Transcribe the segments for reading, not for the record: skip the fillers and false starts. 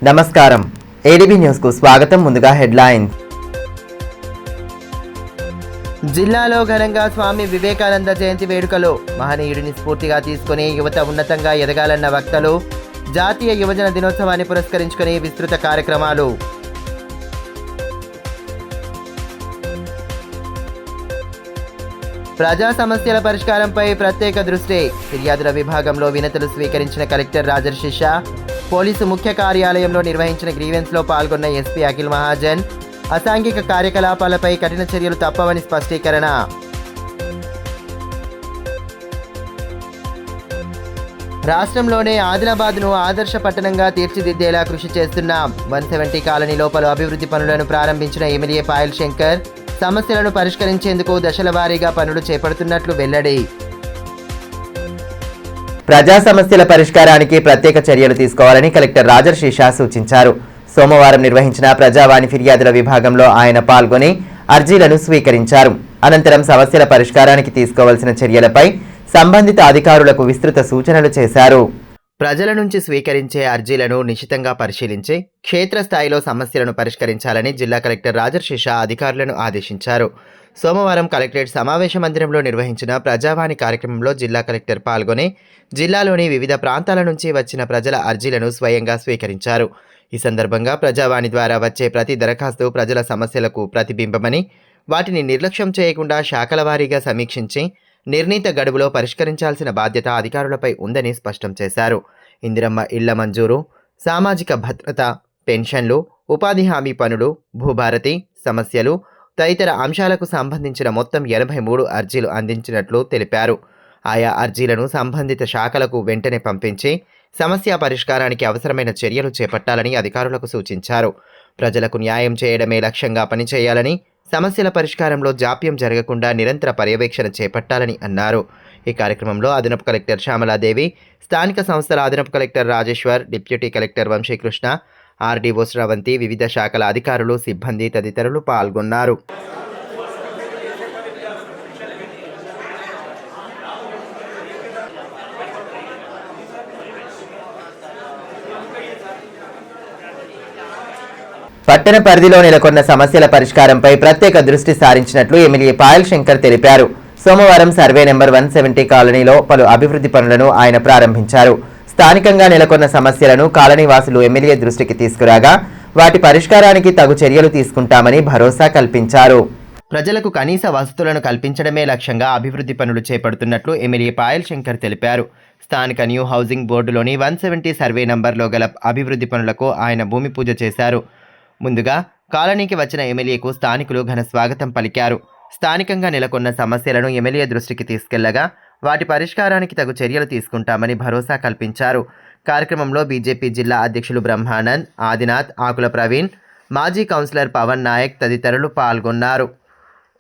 నమస్కారం ADB news కు స్వాగతం. ముందుగా హెడ్లైన్స్. జిల్లాలో ఘనంగా స్వామి వివేకానంద జయంతి వేడుకలు. మహనీయుడిని స్ఫూర్తిగా తీసుకుని యువత ఉన్నతంగా ఎదగాలన్న వక్తలు. జాతీయ యువజన దినోత్సవాన్ని పురస్కరించుకుని విస్తృత కార్యక్రమాలు. ప్రజా సమస్యల పరిష్కారంపై ప్రత్యేక దృష్టి. ఫిర్యాదుల విభాగంలో వినతులు స్వీకరించిన కలెక్టర్ రాజర్షి షా. పోలీసు ముఖ్య కార్యాలయంలో నిర్వహించిన గ్రీవెన్స్లో పాల్గొన్న ఎస్పీ అఖిల్ మహాజన్. అసాంఘిక కార్యకలాపాలపై కఠిన చర్యలు తప్పవని స్పష్టీకరణ. రాష్ట్రంలోనే ఆదిలాబాద్ను ఆదర్శ పట్టణంగా తీర్చిదిద్దేలా కృషి చేస్తున్నాం. 170 కాలనీ లోపల అభివృద్ధి పనులను ప్రారంభించిన ఎమ్మెల్యే పాయల్ శంకర్. సమస్యలను పరిష్కరించేందుకు దశల వారీగా పనులు చేపడుతున్నట్లు వెల్లడి. ప్రజా సమస్యల పరిష్కారానికి ప్రత్యేక చర్యలు తీసుకోవాలని కలెక్టర్ రాజర్షి షా సూచించారు. సోమవారం నిర్వహించిన ప్రజావాణి ఫిర్యాదుల విభాగంలో ఆయన పాల్గొని అర్జీలను స్వీకరించారు. అనంతరం సమస్యల పరిష్కారానికి తీసుకోవాల్సిన చర్యలపై సంబంధిత అధికారులకు విస్తృత సూచనలు చేశారు. ప్రజల నుంచి స్వీకరించే అర్జీలను నిశితంగా పరిశీలించి క్షేత్రస్థాయిలో సమస్యలను పరిష్కరించాలని జిల్లా కలెక్టర్ రాజర్షి షా అధికారులను ఆదేశించారు. సోమవారం కలెక్టరేట్ సమావేశ మందిరంలో నిర్వహించిన ప్రజావాణి కార్యక్రమంలో జిల్లా కలెక్టర్ పాల్గొని జిల్లాలోని వివిధ ప్రాంతాల నుంచి వచ్చిన ప్రజల అర్జీలను స్వయంగా స్వీకరించారు. ఈ సందర్భంగా ప్రజావాణి ద్వారా వచ్చే ప్రతి దరఖాస్తు ప్రజల సమస్యలకు ప్రతిబింబమని, వాటిని నిర్లక్ష్యం చేయకుండా శాఖల వారీగా సమీక్షించి నిర్ణీత గడువులో పరిష్కరించాల్సిన బాధ్యత అధికారులపై ఉందని స్పష్టం చేశారు. ఇందిరమ్మ ఇళ్ల మంజూరు, సామాజిక భద్రత, పెన్షన్లు, ఉపాధి హామీ పనులు, భూభారతి సమస్యలు తదితర అంశాలకు సంబంధించిన మొత్తం 83 అర్జీలు అందించినట్లు తెలిపారు. ఆయా అర్జీలను సంబంధిత శాఖలకు వెంటనే పంపించి సమస్య పరిష్కారానికి అవసరమైన చర్యలు చేపట్టాలని అధికారులకు సూచించారు. ప్రజలకు న్యాయం చేయడమే లక్ష్యంగా పనిచేయాలని, సమస్యల పరిష్కారంలో జాప్యం జరగకుండా నిరంతర పర్యవేక్షణ చేపట్టాలని అన్నారు. ఈ కార్యక్రమంలో అదనపు కలెక్టర్ శ్యామలాదేవి, స్థానిక సంస్థల అదనపు collector Rajeshwar, deputy collector Vamshikrishna, RDO Sravanthi, వివిధ శాఖల అధికారులు, సిబ్బంది తదితరులు పాల్గొన్నారు. పట్టణ పరిధిలో నెలకొన్న సమస్యల పరిష్కారంపై ప్రత్యేక దృష్టి సారించినట్లు ఎమ్మెల్యే పాయల్ శంకర్ తెలిపారు. సోమవారం సర్వే నెంబర్ 170 కాలనీలో పలు అభివృద్ధి పనులను ఆయన ప్రారంభించారు. స్థానికంగా నెలకొన్న సమస్యలను కాలనీవాసులు ఎమ్మెల్యే దృష్టికి తీసుకురాగా వాటి పరిష్కారానికి తగు చర్యలు తీసుకుంటామని భరోసా కల్పించారు. ప్రజలకు కనీస వసతులను కల్పించడమే లక్ష్యంగా అభివృద్ధి పనులు చేపడుతున్నట్లు ఎమ్మెల్యే పాయల్ శంకర్ తెలిపారు. స్థానిక న్యూ హౌసింగ్ బోర్డులోని 170 సర్వే నంబర్లో గల అభివృద్ధి పనులకు ఆయన భూమి పూజ చేశారు. ముందుగా కాలనీకి వచ్చిన ఎమ్మెల్యేకు స్థానికులు ఘన స్వాగతం పలికారు. స్థానికంగా నెలకొన్న సమస్యలను ఎమ్మెల్యే దృష్టికి తీసుకెళ్లగా వాటి పరిష్కారానికి తగు చర్యలు తీసుకుంటామని భరోసా కల్పించారు. కార్యక్రమంలో బీజేపీ జిల్లా అధ్యక్షులు బ్రహ్మానంద్, ఆదినాథ్, ఆకుల ప్రవీణ్, మాజీ కౌన్సిలర్ పవన్ నాయక్ తదితరులు పాల్గొన్నారు.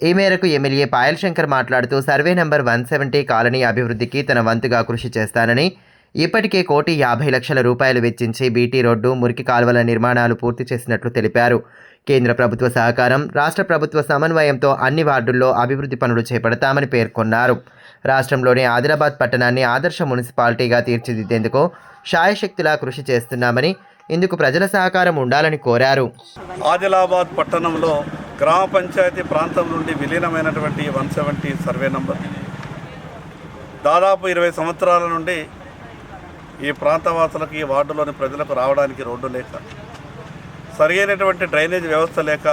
ఈ మేరకు ఎమ్మెల్యే పాయల్ శంకర్ మాట్లాడుతూ సర్వే నెంబర్ 170 కాలనీ అభివృద్ధికి తన వంతుగా కృషి చేస్తానని, ఇప్పటికే 1,50,00,000 రూపాయలు వెచ్చించి బీటీ రోడ్డు, మురికి కాలువల నిర్మాణాలు పూర్తి చేసినట్లు తెలిపారు. కేంద్ర ప్రభుత్వ సహకారం, రాష్ట్ర ప్రభుత్వ సమన్వయంతో అన్ని వార్డుల్లో అభివృద్ధి పనులు చేపడతామని పేర్కొన్నారు. రాష్ట్రంలోని ఆదిలాబాద్ పట్టణాన్ని ఆదర్శ మున్సిపాలిటీగా తీర్చిదిద్దేందుకు శాయశక్తులా కృషి చేస్తున్నామని, ఇందుకు ప్రజల సహకారం ఉండాలని కోరారు. ఆదిలాబాద్ పట్టణంలో గ్రామ పంచాయతీ ప్రాంతం నుండి విలీనమైనటువంటి 170 సర్వే నంబర్ దాదాపు 20 సంవత్సరాల నుండి ఈ ప్రాంతవాసులకు, ఈ వార్డులోని ప్రజలకు రావడానికి రోడ్డు లేక, సరైనటువంటి డ్రైనేజ్ వ్యవస్థ లేక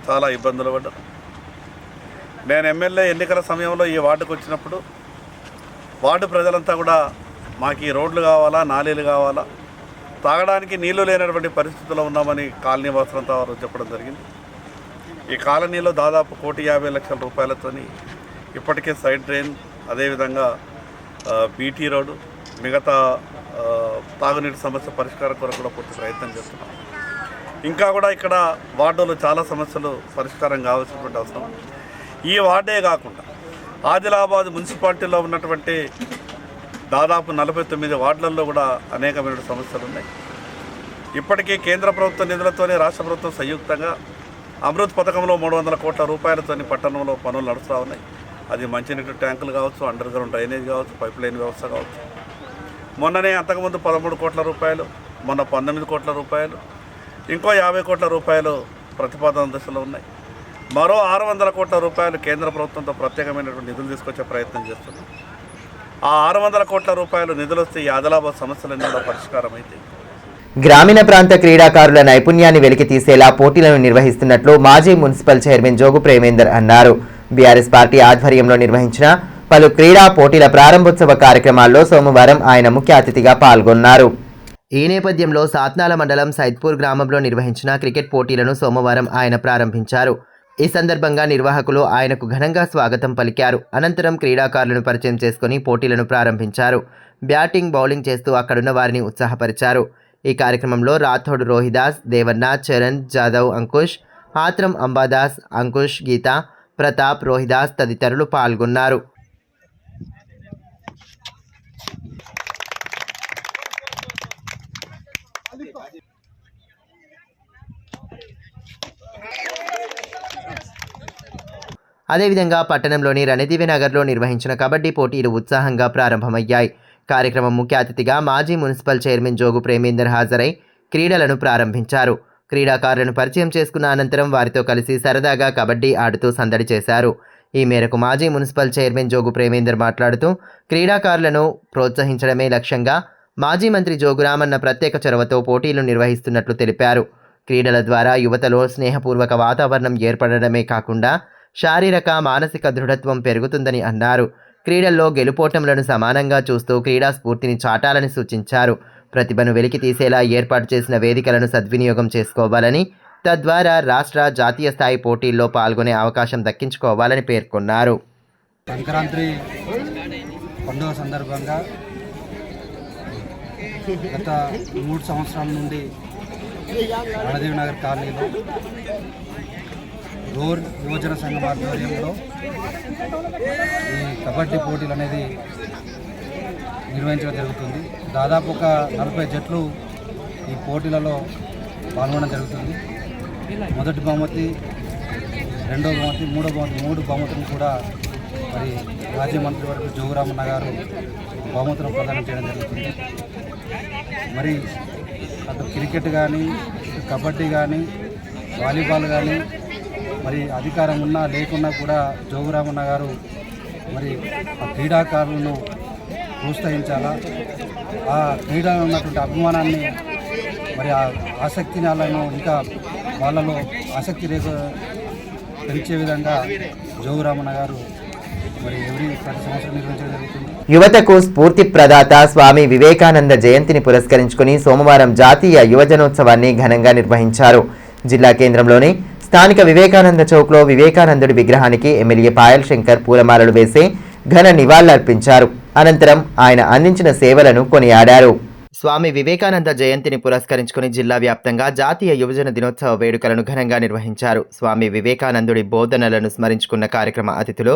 చాలా ఇబ్బందులు పడ్డారు. నేను ఎమ్మెల్యే ఎన్నికల సమయంలో ఈ వార్డుకు వచ్చినప్పుడు వార్డు ప్రజలంతా కూడా మాకు ఈ రోడ్లు కావాలా, నాలీలు కావాలా, తాగడానికి నీళ్లు లేనటువంటి పరిస్థితుల్లో ఉన్నామని కాలనీ వాసులంతా వారు చెప్పడం జరిగింది. ఈ కాలనీలో దాదాపు 1,50,00,000 రూపాయలతోని ఇప్పటికే సైడ్ డ్రైన్, అదేవిధంగా బీటీ రోడ్డు, మిగతా తాగునీటి సమస్య పరిష్కారం కొరకు కూడా పూర్తి ప్రయత్నం చేస్తున్నాం. ఇంకా కూడా ఇక్కడ వార్డులో చాలా సమస్యలు పరిష్కారం కావాల్సినటువంటి అవసరం. ఈ వార్డే కాకుండా ఆదిలాబాద్ మున్సిపాలిటీలో ఉన్నటువంటి దాదాపు 49 వార్డులలో కూడా అనేకమైన సమస్యలు ఉన్నాయి. ఇప్పటికీ కేంద్ర ప్రభుత్వ నిధులతోనే రాష్ట్ర ప్రభుత్వం సంయుక్తంగా అమృత్ పథకంలో 300 కోట్ల రూపాయలతో పట్టణంలో పనులు నడుస్తూ ఉన్నాయి. అది మంచినీటి ట్యాంకులు కావచ్చు, అండర్ గ్రౌండ్ డ్రైనేజ్ కావచ్చు, పైప్ లైన్ వ్యవస్థ కావచ్చు. మొన్ననే అంతకుముందు 13 కోట్ల రూపాయలు, మొన్న 19 కోట్ల రూపాయలు ఇంకో 50 కోట్ల రూపాయలు ప్రతిపాదన దశలో ఉన్నాయి. మరో 600 కోట్ల రూపాయలు కేంద్ర ప్రభుత్వంతో ప్రత్యేకమైనటువంటి నిధులు తీసుకొచ్చే ప్రయత్నం చేస్తున్నాం. ఆ 600 కోట్ల రూపాయలు నిధులు వస్తే ఈ ఆదిలాబాద్ సమస్యలన్నీ కూడా పరిష్కారం అయితే గ్రామీణ ప్రాంత క్రీడాకారుల నైపుణ్యాన్ని వెలికి తీసేలా పోటీలను నిర్వహిస్తున్నట్లు మాజీ మున్సిపల్ చైర్మన్ జోగు ప్రేమేందర్ అన్నారు. బీఆర్ఎస్ పార్టీ ఆధ్వర్యంలో నిర్వహించిన పలు క్రీడా పోటీల ప్రారంభోత్సవ కార్యక్రమాల్లో సోమవారం ఆయన ముఖ్య అతిథిగా పాల్గొన్నారు. ఈ నేపథ్యంలో సాత్నాల మండలం సైద్పూర్ గ్రామంలో నిర్వహించిన క్రికెట్ పోటీలను సోమవారం ఆయన ప్రారంభించారు. ఈ సందర్భంగా నిర్వాహకులు ఆయనకు ఘనంగా స్వాగతం పలికారు. అనంతరం క్రీడాకారులను పరిచయం చేసుకుని పోటీలను ప్రారంభించారు. బ్యాటింగ్, బౌలింగ్ చేస్తూ అక్కడున్న వారిని ఉత్సాహపరిచారు. ఈ కార్యక్రమంలో రాథోడ్ రోహిదాస్, దేవన్న, చరణ్, జాదవ్, అంకుష్, ఆత్రం అంబాదాస్, అంకుష్, గీత, ప్రతాప్, రోహిదాస్ తదితరులు పాల్గొన్నారు. అదేవిధంగా పట్టణంలోని రణదివ్యనగర్లో నిర్వహించిన కబడ్డీ పోటీలు ఉత్సాహంగా ప్రారంభమయ్యాయి. కార్యక్రమం ముఖ్య అతిథిగా మాజీ మున్సిపల్ చైర్మన్ జోగు ప్రేమేందర్ హాజరై క్రీడలను ప్రారంభించారు. క్రీడాకారులను పరిచయం చేసుకున్న అనంతరం వారితో కలిసి సరదాగా కబడ్డీ ఆడుతూ సందడి చేశారు. ఈ మేరకు మాజీ మున్సిపల్ చైర్మన్ జోగు ప్రేమేందర్ మాట్లాడుతూ క్రీడాకారులను ప్రోత్సహించడమే లక్ష్యంగా మాజీ మంత్రి జోగురామన్న ప్రత్యేక చొరవతో పోటీలు నిర్వహిస్తున్నట్లు తెలిపారు. క్రీడల ద్వారా యువతలో స్నేహపూర్వక వాతావరణం ఏర్పడడమే కాకుండా శారీరక, మానసిక దృఢత్వం పెరుగుతుందని అన్నారు. క్రీడల్లో గెలుపోటములను సమానంగా చూస్తూ క్రీడా స్ఫూర్తిని చాటాలని సూచించారు. ప్రతిభను వెలికి తీసేలా ఏర్పాటు చేసిన వేదికలను సద్వినియోగం చేసుకోవాలని, తద్వారా రాష్ట్ర, జాతీయ స్థాయి పోటీల్లో పాల్గొనే అవకాశం దక్కించుకోవాలని పేర్కొన్నారు. సంక్రాంతి పండుగ సందర్భంగా గత 3 సంవత్సరాల నుండి రణదేవినగర్ కాలనీలో రోర్ యువజన సంఘం ఆధ్వర్యంలో ఈ కబడ్డీ పోటీలు అనేది నిర్వహించడం జరుగుతుంది. దాదాపు ఒక 40 జట్లు ఈ పోటీలలో పాల్గొనడం జరుగుతుంది. మొదటి బహుమతి, రెండవ బహుమతి, మూడో బహుమతి, 3 బహుమతులను కూడా మరి మాజీ మంత్రివర్గ జోగురామన్న గారు బహుమతులను ప్రదానం చేయడం జరుగుతుంది. మరి అటు క్రికెట్ కానీ, ఇటు కబడ్డీ కానీ, వాలీబాల్ కానీ మరి అధికారం ఉన్నా లేకున్నా కూడా జోగురామన్న గారు మరి ఆ క్రీడాకారులను ప్రోత్సహించాలా, ఆ క్రీడలో ఉన్నటువంటి అభిమానాన్ని, మరి ఆ ఆసక్తిని వాళ్ళను ఇంకా వాళ్ళలో ఆసక్తి పెంచే విధంగా జోగురామన్న గారు మరి ప్రతి సంవత్సరం నిర్వహించడం జరుగుతుంది. యువతకు స్ఫూర్తి ప్రదాత స్వామి వివేకానంద జయంతిని పురస్కరించుకుని సోమవారం జాతీయ యువజనోత్సవాన్ని ఘనంగా నిర్వహించారు. జిల్లా కేంద్రంలోని స్థానిక వివేకానంద చౌక్లో వివేకానందుడి విగ్రహానికి ఎమ్మెల్యే పాయల్ శంకర్ పూలమాలలు వేసి ఘన నివాళులర్పించారు. అనంతరం ఆయన అందించిన సేవలను కొనియాడారు. స్వామి వివేకానంద జయంతిని పురస్కరించుకుని జిల్లా వ్యాప్తంగా జాతీయ యువజన దినోత్సవ వేడుకలను ఘనంగా నిర్వహించారు. స్వామి వివేకానందుడి బోధనలను స్మరించుకున్న కార్యక్రమ అతిథులు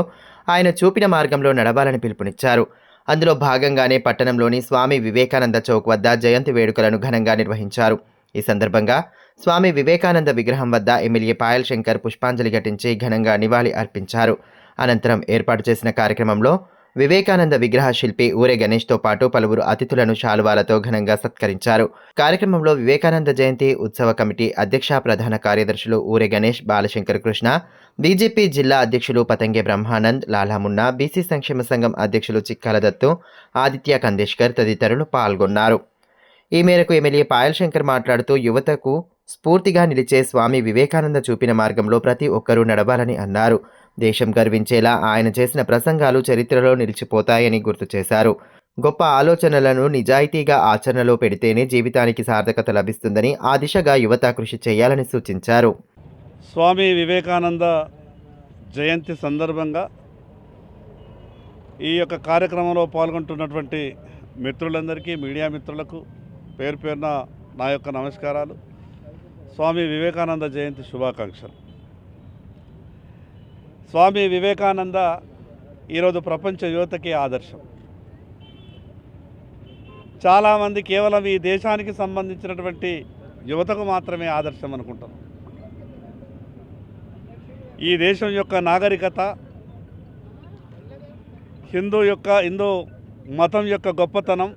ఆయన చూపిన మార్గంలో నడవాలని పిలుపునిచ్చారు. అందులో భాగంగానే పట్టణంలోని స్వామి వివేకానంద చౌక్ వద్ద జయంతి వేడుకలను ఘనంగా నిర్వహించారు. ఈ సందర్భంగా స్వామి వివేకానంద విగ్రహం వద్ద ఎమ్మెల్యే పాయల్ శంకర్ పుష్పాంజలి ఘటించి ఘనంగా నివాళి అర్పించారు. అనంతరం ఏర్పాటు చేసిన కార్యక్రమంలో వివేకానంద విగ్రహ శిల్పి ఊరే గణేష్తో పాటు పలువురు అతిథులను శాలువాలతో ఘనంగా సత్కరించారు. కార్యక్రమంలో వివేకానంద జయంతి ఉత్సవ కమిటీ అధ్యక్ష, ప్రధాన కార్యదర్శులు ఊరే గణేష్, బాలశంకర్ కృష్ణ, బీజేపీ జిల్లా అధ్యక్షులు పతంగే బ్రహ్మానంద్, లాలామున్నా, బీసీ సంక్షేమ సంఘం అధ్యక్షులు చిక్కాల దత్తు, ఆదిత్య కందేష్కర్ తదితరులు పాల్గొన్నారు. ఈ మేరకు ఎమ్మెల్యే పాయల్ శంకర్ మాట్లాడుతూ యువతకు స్ఫూర్తిగా నిలిచే స్వామి వివేకానంద చూపిన మార్గంలో ప్రతి ఒక్కరూ నడవాలని అన్నారు. దేశం గర్వించేలా ఆయన చేసిన ప్రసంగాలు చరిత్రలో నిలిచిపోతాయని గుర్తు చేశారు. గొప్ప ఆలోచనలను నిజాయితీగా ఆచరణలో పెడితేనే జీవితానికి సార్థకత లభిస్తుందని, ఆ దిశగా యువత కృషి చేయాలని సూచించారు. స్వామి వివేకానంద జయంతి సందర్భంగా ఈ యొక్క కార్యక్రమంలో పాల్గొంటున్నటువంటి మిత్రులందరికీ, మీడియా మిత్రులకు పేరు పేరున నా యొక్క నమస్కారాలు. స్వామి వివేకానంద జయంతి శుభాకాంక్షలు. స్వామి వివేకానంద ఈరోజు ప్రపంచ యువతకి ఆదర్శం. చాలామంది కేవలం ఈ దేశానికి సంబంధించినటువంటి యువతకు మాత్రమే ఆదర్శం అనుకుంటారు. ఈ దేశం యొక్క నాగరికత, హిందూ మతం యొక్క గొప్పతనం,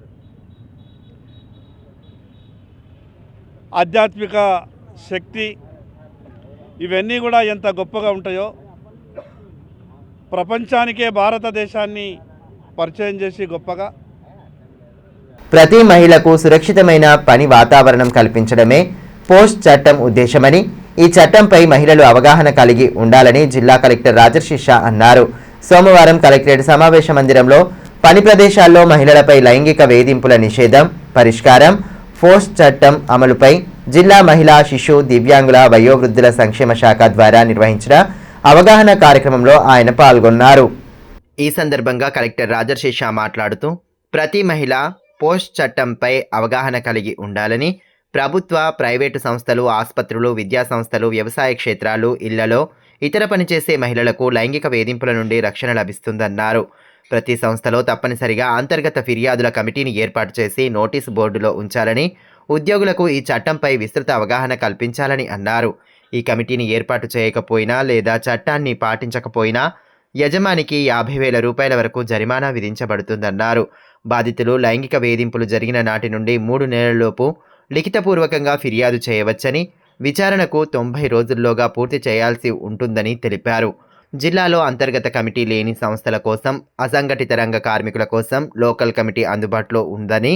ఆధ్యాత్మిక శక్తి ఇవన్నీ కూడా ఎంత గొప్పగా ఉంటాయో ప్రపంచానికే భారతదేశాన్ని పరిచయం చేసి గొప్పగా ప్రతి మహిళకు సురక్షితమైన పని వాతావరణం కల్పించడమే పోస్ట్ చట్టం ఉద్దేశమని, ఈ చట్టంపై మహిళలు అవగాహన కలిగి ఉండాలని జిల్లా కలెక్టర్ రాజర్షి షా అన్నారు. సోమవారం కలెక్టరేట్ సమావేశ మందిరంలో పని ప్రదేశాల్లో మహిళలపై లైంగిక వేధింపుల నిషేధం, పరిష్కారం, పోస్ట్ చట్టం అమలుపై జిల్లా మహిళా, శిశు, దివ్యాంగుల, వయోవృద్ధుల సంక్షేమ శాఖ ద్వారా నిర్వహించిన అవగాహన కార్యక్రమంలో ఆయన పాల్గొన్నారు. ఈ సందర్భంగా కలెక్టర్ రాజర్షి షా మాట్లాడుతూ ప్రతి మహిళ పోస్ట్ చట్టంపై అవగాహన కలిగి ఉండాలని, ప్రభుత్వ, ప్రైవేటు సంస్థలు, ఆసుపత్రులు, విద్యా సంస్థలు, వ్యవసాయ క్షేత్రాలు, ఇళ్లలో ఇతర పనిచేసే మహిళలకు లైంగిక వేధింపుల నుండి రక్షణ లభిస్తుందన్నారు. ప్రతి సంస్థలో తప్పనిసరిగా అంతర్గత ఫిర్యాదుల కమిటీని ఏర్పాటు చేసి నోటీసు బోర్డులో ఉంచాలని, ఉద్యోగులకు ఈ చట్టంపై విస్తృత అవగాహన కల్పించాలని అన్నారు. ఈ కమిటీని ఏర్పాటు చేయకపోయినా లేదా చట్టాన్ని పాటించకపోయినా యజమానికి 50,000 రూపాయల వరకు జరిమానా విధించబడుతుందన్నారు. బాధితులు లైంగిక వేధింపులు జరిగిన నాటి నుండి 3 నెలలలోపు లిఖితపూర్వకంగా ఫిర్యాదు చేయవచ్చని, విచారణకు 90 రోజుల్లోగా పూర్తి చేయాల్సి ఉంటుందని తెలిపారు. జిల్లాలో అంతర్గత కమిటీ లేని సంస్థల కోసం, అసంఘటిత రంగ కార్మికుల కోసం లోకల్ కమిటీ అందుబాటులో ఉందని,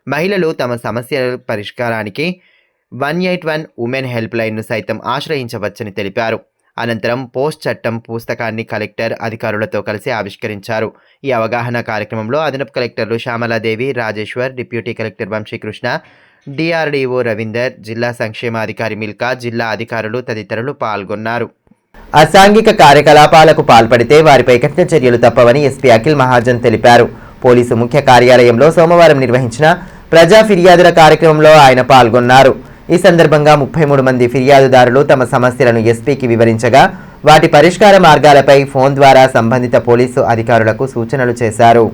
మహిళలు తమ సమస్యల పరిష్కారానికి 181 ఉమెన్ హెల్ప్ లైన్ను సైతం ఆశ్రయించవచ్చని తెలిపారు. అనంతరం పోస్ట్ చట్టం పుస్తకాన్ని కలెక్టర్ అధికారులతో కలిసి ఆవిష్కరించారు. ఈ అవగాహన కార్యక్రమంలో అదనపు కలెక్టర్లు Shyamaladevi, Rajeshwar, deputy collector Vamshikrishna, DRDO Ravinder, జిల్లా సంక్షేమాధికారి మిల్కా, జిల్లా అధికారులు తదితరులు పాల్గొన్నారు. అసాంఘిక కార్యకలాపాలకు పాల్పడితే వారిపై కఠిన చర్యలు తప్పవని ఎస్పీ అఖిల్ మహాజన్ తెలిపారు. పోలీసు ముఖ్య కార్యాలయంలో సోమవారం నిర్వహించిన ప్రజా ఫిర్యాదుల కార్యక్రమంలో ఆయన పాల్గొన్నారు. ఈ సందర్భంగా 33 మంది ఫిర్యాదుదారులు తమ సమస్యలను ఎస్పీకి వివరించగా, వాటి పరిష్కార మార్గాలపై ఫోన్ ద్వారా సంబంధిత పోలీసు అధికారులకు సూచనలు చేశారు.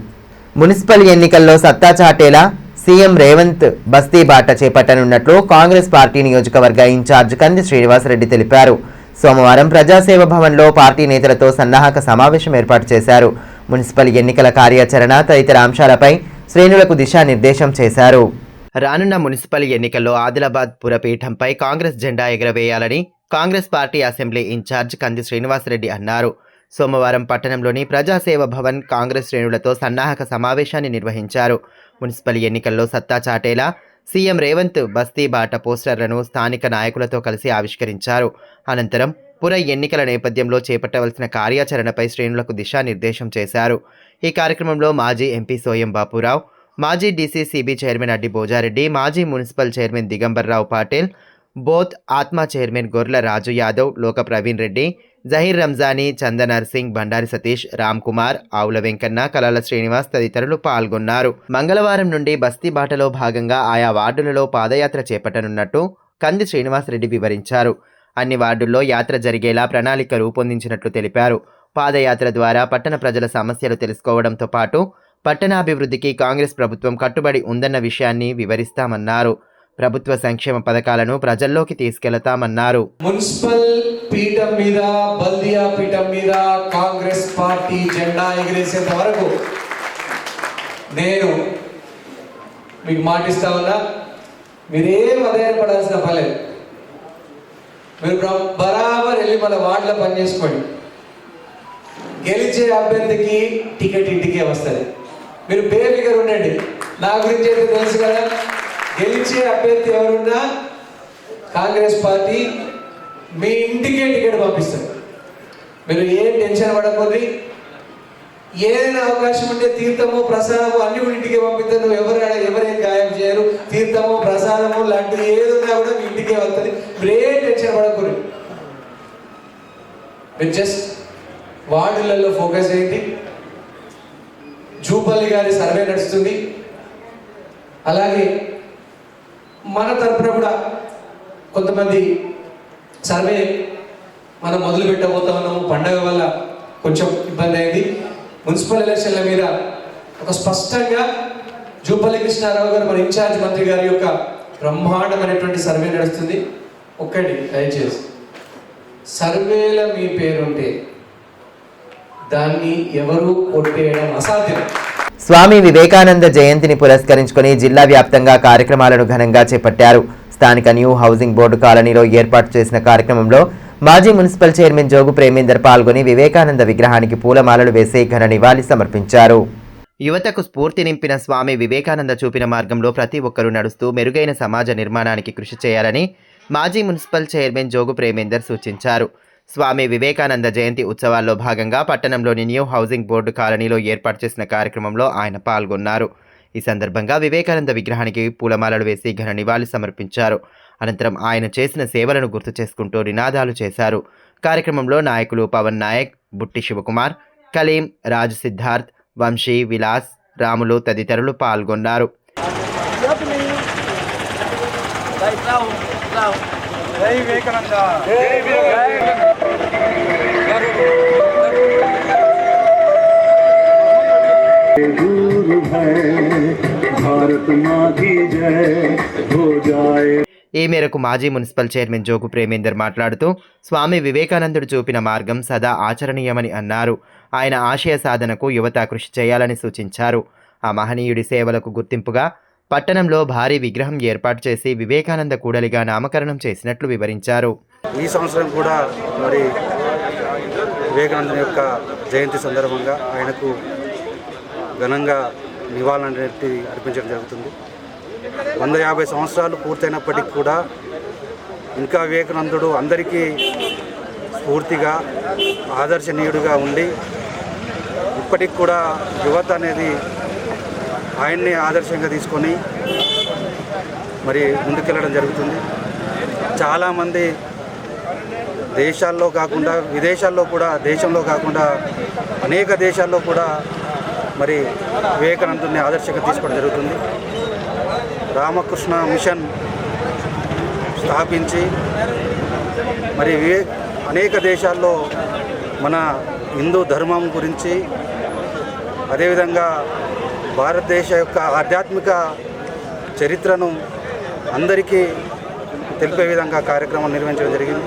మున్సిపల్ ఎన్నికల్లో సత్తా చాటేలా సీఎం రేవంత్ బస్తీ బాట చేపట్టనున్నట్లు కాంగ్రెస్ పార్టీ నియోజకవర్గ ఇన్ఛార్జ్ కంది శ్రీనివాసరెడ్డి తెలిపారు. సోమవారం ప్రజాసేవ భవన్లో పార్టీ నేతలతో సన్నాహక సమావేశం ఏర్పాటు చేశారు. మున్సిపల్ ఎన్నికల కార్యాచరణ తదితర అంశాలపై శ్రేణులకు దిశానిర్దేశం చేశారు. రానున్న మున్సిపల్ ఎన్నికల్లో ఆదిలాబాద్ పురపీఠంపై కాంగ్రెస్ జెండా ఎగరవేయాలని కాంగ్రెస్ పార్టీ అసెంబ్లీ ఇన్ఛార్జ్ కంది శ్రీనివాసరెడ్డి అన్నారు. సోమవారం పట్టణంలోని ప్రజాసేవ భవన్ కాంగ్రెస్ శ్రేణులతో సన్నాహక సమావేశాన్ని నిర్వహించారు. మున్సిపల్ ఎన్నికల్లో సత్తా చాటేలా సీఎం రేవంత్ బస్తీ బాట పోస్టర్లను స్థానిక నాయకులతో కలిసి ఆవిష్కరించారు. అనంతరం పుర ఎన్నికల నేపథ్యంలో చేపట్టవలసిన కార్యాచరణపై శ్రేణులకు దిశానిర్దేశం చేశారు. ఈ కార్యక్రమంలో మాజీ ఎంపీ సోయం బాపురావు, మాజీ డీసీసీబీ చైర్మన్ అడ్డి భోజారెడ్డి, మాజీ municipal chairman Digambarrao Patil, both ఆత్మా చైర్మన్ గొర్ల రాజు యాదవ్, లోక ప్రవీణ్ రెడ్డి, జహీర్ రంజానీ, చందనర్ సింగ్, బండారి సతీష్, రామ్ కుమార్, ఆవుల వెంకన్న, కలాల శ్రీనివాస్ తదితరులు పాల్గొన్నారు. మంగళవారం నుండి బస్తీ బాటలో భాగంగా ఆయా వార్డులలో పాదయాత్ర చేపట్టనున్నట్టు కంది శ్రీనివాసరెడ్డి వివరించారు. అన్ని వార్డుల్లో యాత్ర జరిగేలా ప్రణాళిక రూపొందించినట్లు తెలిపారు. పాదయాత్ర ద్వారా పట్టణ ప్రజల సమస్యలు తెలుసుకోవడంతో పాటు పట్టణాభివృద్ధికి కాంగ్రెస్ ప్రభుత్వం కట్టుబడి ఉందన్న విషయాన్ని వివరిస్తామన్నారు. ప్రభుత్వ సంక్షేమ పథకాలను ప్రజల్లోకి తీసుకెళ్తామన్నారు. మున్సిపల్ పీఠం మీద, బల్దియా పీఠం మీద కాంగ్రెస్ పార్టీ జెండా ఎగిరేసేంత వరకు నేను మీకు మాటిస్తా ఉన్నా, మీరేం అధైర్యపడాల్సిన పర్లేదు. మీరు బరాబర్ వెళ్ళి మన వార్డులో పనిచేసుకోండి. గెలిచే అభ్యర్థికి టికెట్ ఇంటికే వస్తుంది. మీరు బేఫికర్ ఉండండి. నా గురించి అయితే తెలుసు కదా, గెలిచే అభ్యర్థి ఎవరున్నా కాంగ్రెస్ పార్టీ మీ ఇంటికే టికెట్ పంపిస్తారు. మీరు ఏం టెన్షన్ పడకపోతే, ఏదైనా అవకాశం ఉంటే తీర్థము, ప్రసాదము అన్ని కూడా ఇంటికే పంపిస్తారు. ఎవరేం గాయం చేయరు. తీర్థము, ప్రసాదము లాంటివి ఏదున్నా కూడా మీ ఇంటికే వస్తుంది. మీరు ఏం టెన్షన్ పడకూడదు. మీరు జస్ట్ వార్డులలో ఫోకస్ చేయండి. జూపల్లి గారి సర్వే నడుస్తుంది. అలాగే మన తరపున కూడా కొంతమంది సర్వే మనం మొదలు పెట్టబోతా ఉన్నాము. పండగ వల్ల కొంచెం ఇబ్బంది అయింది. మున్సిపల్ ఎలక్షన్ల మీద ఒక స్పష్టంగా జూపల్లి కృష్ణారావు గారు మన ఇన్ఛార్జ్ మంత్రి గారి యొక్క బ్రహ్మాండమైనటువంటి సర్వే నడుస్తుంది. ఒక్కటి దయచేసి, సర్వేల మీ పేరుంటే దాన్ని ఎవరు కొట్టేయడం అసాధ్యం. స్వామి వివేకానంద జయంతిని పురస్కరించుకుని జిల్లా వ్యాప్తంగా కార్యక్రమాలను ఘనంగా చేపట్టారు. స్థానిక న్యూ హౌసింగ్ బోర్డు కాలనీలో ఏర్పాటు చేసిన కార్యక్రమంలో మాజీ మున్సిపల్ చైర్మన్ జోగు ప్రేమేందర్ పాల్గొని వివేకానంద విగ్రహానికి పూలమాలలు వేసి ఘన నివాళి సమర్పించారు. యువతకు స్ఫూర్తి నింపిన స్వామి వివేకానంద చూపిన మార్గంలో ప్రతి ఒక్కరూ నడుస్తూ మెరుగైన సమాజ నిర్మాణానికి కృషి చేయాలని మాజీ మున్సిపల్ చైర్మన్ జోగు ప్రేమేందర్ సూచించారు. స్వామి వివేకానంద జయంతి ఉత్సవాల్లో భాగంగా పట్టణంలోని న్యూ హౌసింగ్ బోర్డు కాలనీలో ఏర్పాటు చేసిన కార్యక్రమంలో ఆయన పాల్గొన్నారు. ఈ సందర్భంగా వివేకానంద విగ్రహానికి పూలమాలలు వేసి ఘన నివాళి సమర్పించారు. అనంతరం ఆయన చేసిన సేవలను గుర్తు చేసుకుంటూ నినాదాలు చేశారు. కార్యక్రమంలో నాయకులు పవన్ నాయక్, బుట్టి శివకుమార్, కలీం, రాజు సిద్ధార్థ్, వంశీ, విలాస్, రాములు తదితరులు పాల్గొన్నారు. ఈ మేరకు మాజీ మున్సిపల్ చైర్మన్ జోగు ప్రేమేందర్ మాట్లాడుతూ స్వామి వివేకానందుడు చూపిన మార్గం సదా ఆచరణీయమని అన్నారు. ఆయన ఆశయ సాధనకు యువత కృషి చేయాలని సూచించారు. ఆ మహనీయుడి సేవలకు గుర్తింపుగా పట్టణంలో భారీ విగ్రహం ఏర్పాటు చేసి వివేకానంద కూడలిగా నామకరణం చేసినట్లు వివరించారు. ఈ సంవత్సరం కూడా మరి వివేకానంద యొక్క జయంతి సందర్భంగా ఆయనకు ఘనంగా నివాళులనేది అర్పించడం జరుగుతుంది. 150 సంవత్సరాలు పూర్తయినప్పటికీ కూడా ఇంకా వివేకానందుడు అందరికీ స్ఫూర్తిగా ఆదర్శనీయుడిగా ఉండి ఇప్పటికి కూడా యువత అనేది ఆయన్ని ఆదర్శంగా తీసుకొని మరి ముందుకెళ్ళడం జరుగుతుంది. చాలామంది దేశాల్లో కాకుండా విదేశాల్లో కూడా, దేశంలో కాకుండా అనేక దేశాల్లో కూడా మరి వివేకానందుని ఆదర్శంగా తీసుకోవడం జరుగుతుంది. రామకృష్ణ మిషన్ స్థాపించి మరి అనేక దేశాల్లో మన హిందూ ధర్మం గురించి, అదేవిధంగా భారతదేశ యొక్క ఆధ్యాత్మిక చరిత్రను అందరికీ తెలిపే విధంగా కార్యక్రమం నిర్వహించడం జరిగింది.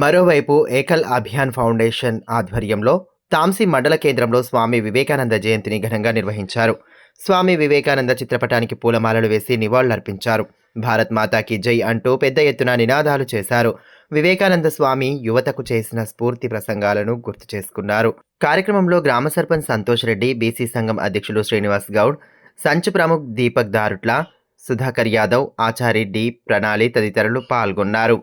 మరోవైపు ఏకల్ అభియాన్ ఫౌండేషన్ ఆధ్వర్యంలో తాంసీ మండల కేంద్రంలో స్వామి వివేకానంద జయంతిని ఘనంగా నిర్వహించారు. స్వామి వివేకానంద చిత్రపటానికి పూలమాలలు వేసి నివాళులర్పించారు. భారత్ మాతాకి జై అంటూ పెద్ద ఎత్తున నినాదాలు చేశారు. వివేకానంద స్వామి యువతకు చేసిన స్ఫూర్తి ప్రసంగాలను గుర్తు చేసుకున్నారు. కార్యక్రమంలో గ్రామ సర్పంచ్ సంతోష్ రెడ్డి, బీసీ సంఘం అధ్యక్షులు శ్రీనివాస్ గౌడ్, సంచ్ ప్రముఖ్ దీపక్ దారుట్ల, సుధాకర్ యాదవ్, ఆచారి డి ప్రణాళి తదితరులు పాల్గొన్నారు.